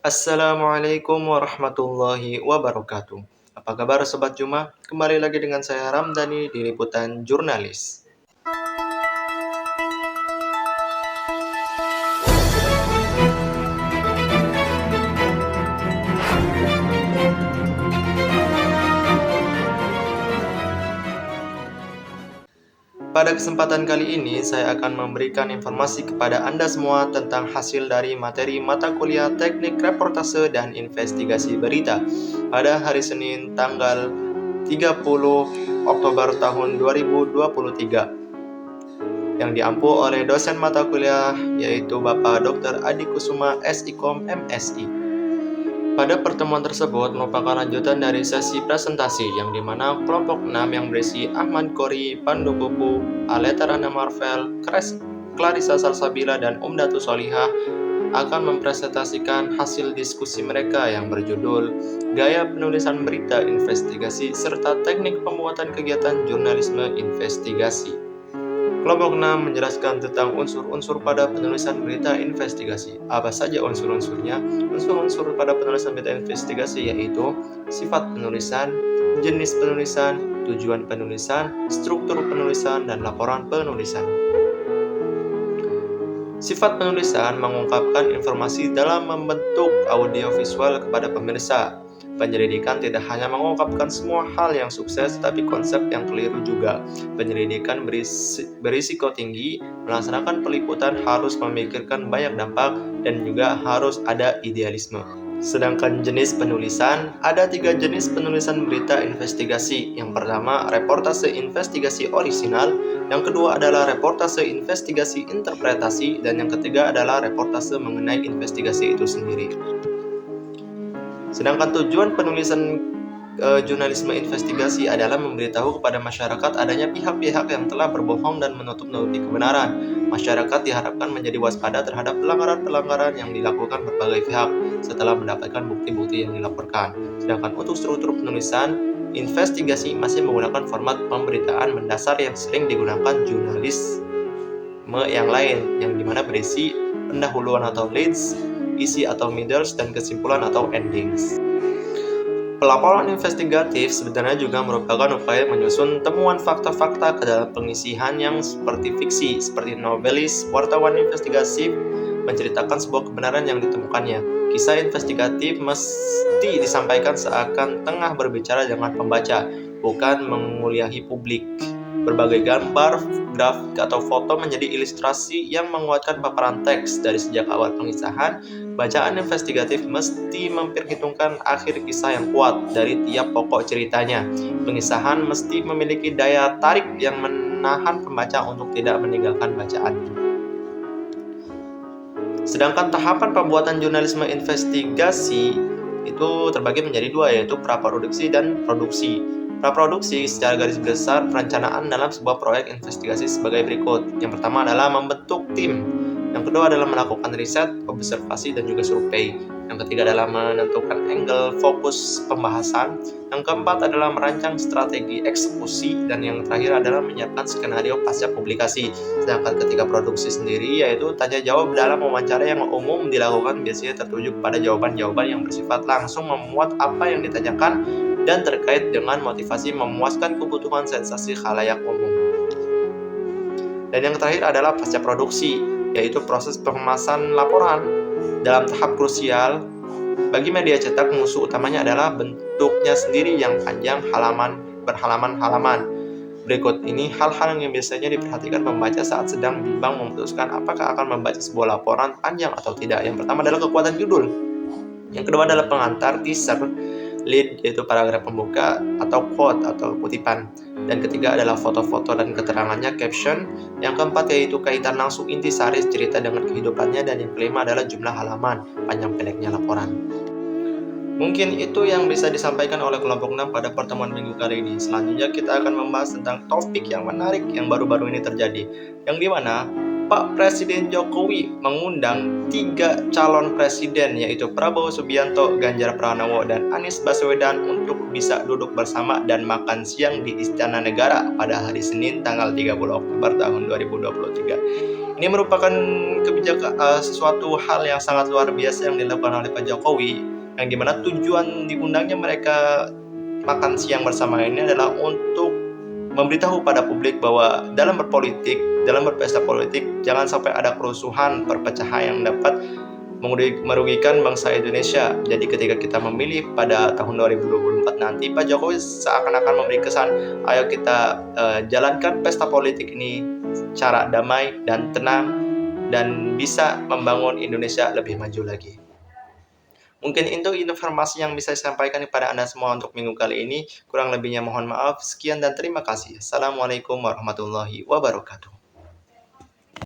Assalamualaikum warahmatullahi wabarakatuh. Apa kabar Sobat Juma? Kembali lagi dengan saya Ramdhani di Liputan Jurnalis. Pada kesempatan kali ini, saya akan memberikan informasi kepada Anda semua tentang hasil dari materi mata kuliah Teknik Reportase dan Investigasi Berita pada hari Senin tanggal 30 Oktober tahun 2023 yang diampu oleh dosen mata kuliah yaitu Bapak Dr. Adi Kusuma SIKOM MSI. Pada pertemuan tersebut merupakan lanjutan dari sesi presentasi yang dimana kelompok 6 yang berisi Ahmad Kori, Pandu Bubu, Aleta Rana Marvel, Clarissa Salsabila, dan Umdatu Solihah akan mempresentasikan hasil diskusi mereka yang berjudul Gaya Penulisan Berita Investigasi serta Teknik Pembuatan Kegiatan Jurnalisme Investigasi. Kelompok 6 menjelaskan tentang unsur-unsur pada penulisan berita investigasi. Apa saja unsur-unsurnya? Unsur-unsur pada penulisan berita investigasi yaitu sifat penulisan, jenis penulisan, tujuan penulisan, struktur penulisan, dan laporan penulisan. Sifat penulisan mengungkapkan informasi dalam membentuk audiovisual kepada pemirsa. Penyelidikan tidak hanya mengungkapkan semua hal yang sukses, tapi konsep yang keliru juga. Penyelidikan berisiko tinggi, melaksanakan peliputan harus memikirkan banyak dampak, dan juga harus ada idealisme. Sedangkan jenis penulisan, ada 3 jenis penulisan berita investigasi. Yang pertama, reportase investigasi orisinal. Yang kedua adalah reportase investigasi interpretasi. Dan yang ketiga adalah reportase mengenai investigasi itu sendiri. Sedangkan tujuan penulisan jurnalisme investigasi adalah memberitahu kepada masyarakat adanya pihak-pihak yang telah berbohong dan menutup-nutupi kebenaran. Masyarakat diharapkan menjadi waspada terhadap pelanggaran-pelanggaran yang dilakukan berbagai pihak setelah mendapatkan bukti-bukti yang dilaporkan. Sedangkan untuk struktur penulisan investigasi masih menggunakan format pemberitaan mendasar yang sering digunakan jurnalisme yang lain, yang dimana berisi pendahuluan atau leads, isi atau middles, dan kesimpulan atau endings. Pelaporan investigatif sebenarnya juga merupakan upaya menyusun temuan fakta-fakta ke dalam pengisian yang seperti fiksi, seperti novelis, wartawan investigatif menceritakan sebuah kebenaran yang ditemukannya. Kisah investigatif mesti disampaikan seakan tengah berbicara dengan pembaca, bukan menguliahi publik. Berbagai gambar, grafik, atau foto menjadi ilustrasi yang menguatkan paparan teks. Dari sejak awal pengisahan, bacaan investigatif mesti memperhitungkan akhir kisah yang kuat dari tiap pokok ceritanya. Pengisahan mesti memiliki daya tarik yang menahan pembaca untuk tidak meninggalkan bacaan. Sedangkan tahapan pembuatan jurnalisme investigasi itu terbagi menjadi 2, yaitu praproduksi dan produksi. Praproduksi secara garis besar perencanaan dalam sebuah proyek investigasi sebagai berikut. Yang pertama adalah membentuk tim. Yang kedua adalah melakukan riset, observasi, dan juga survei. Yang ketiga adalah menentukan angle fokus pembahasan. Yang keempat adalah merancang strategi eksekusi. Dan yang terakhir adalah menyiapkan skenario pasca publikasi. Sedangkan ketika produksi sendiri yaitu tanya jawab dalam wawancara yang umum dilakukan biasanya tertuju pada jawaban-jawaban yang bersifat langsung memuat apa yang ditanyakan dan terkait dengan motivasi memuaskan kebutuhan sensasi khalayak umum. Dan yang terakhir adalah pasca produksi, yaitu proses pengemasan laporan. Dalam tahap krusial, bagi media cetak musuh utamanya adalah bentuknya sendiri yang panjang berhalaman-halaman. Berikut ini hal-hal yang biasanya diperhatikan pembaca saat sedang bimbang memutuskan apakah akan membaca sebuah laporan panjang atau tidak. Yang pertama adalah kekuatan judul. Yang kedua adalah pengantar, teaser, lead yaitu paragraf pembuka atau quote atau kutipan. Dan ketiga adalah foto-foto dan keterangannya, caption. Yang keempat yaitu kaitan langsung intisari cerita dengan kehidupannya. Dan yang kelima adalah jumlah halaman, panjang pendeknya laporan. Mungkin itu yang bisa disampaikan oleh kelompok 6 pada pertemuan minggu kali ini. Selanjutnya kita akan membahas tentang topik yang menarik yang baru-baru ini terjadi, yang dimana Pak Presiden Jokowi mengundang 3 calon presiden, yaitu Prabowo Subianto, Ganjar Pranowo, dan Anies Baswedan untuk bisa duduk bersama dan makan siang di Istana Negara pada hari Senin tanggal 30 Oktober tahun 2023. Ini merupakan sesuatu hal yang sangat luar biasa yang dilakukan oleh Pak Jokowi, yang dimana tujuan diundangnya mereka makan siang bersama ini adalah untuk memberitahu pada publik bahwa dalam berpolitik, dalam berpesta politik, jangan sampai ada kerusuhan, perpecahan yang dapat merugikan bangsa Indonesia. Jadi ketika kita memilih pada tahun 2024 nanti, Pak Jokowi seakan-akan memberi kesan, ayo kita jalankan pesta politik ini secara damai dan tenang dan bisa membangun Indonesia lebih maju lagi. Mungkin itu informasi yang bisa saya sampaikan kepada Anda semua untuk minggu kali ini. Kurang lebihnya mohon maaf. Sekian dan terima kasih. Assalamualaikum warahmatullahi wabarakatuh.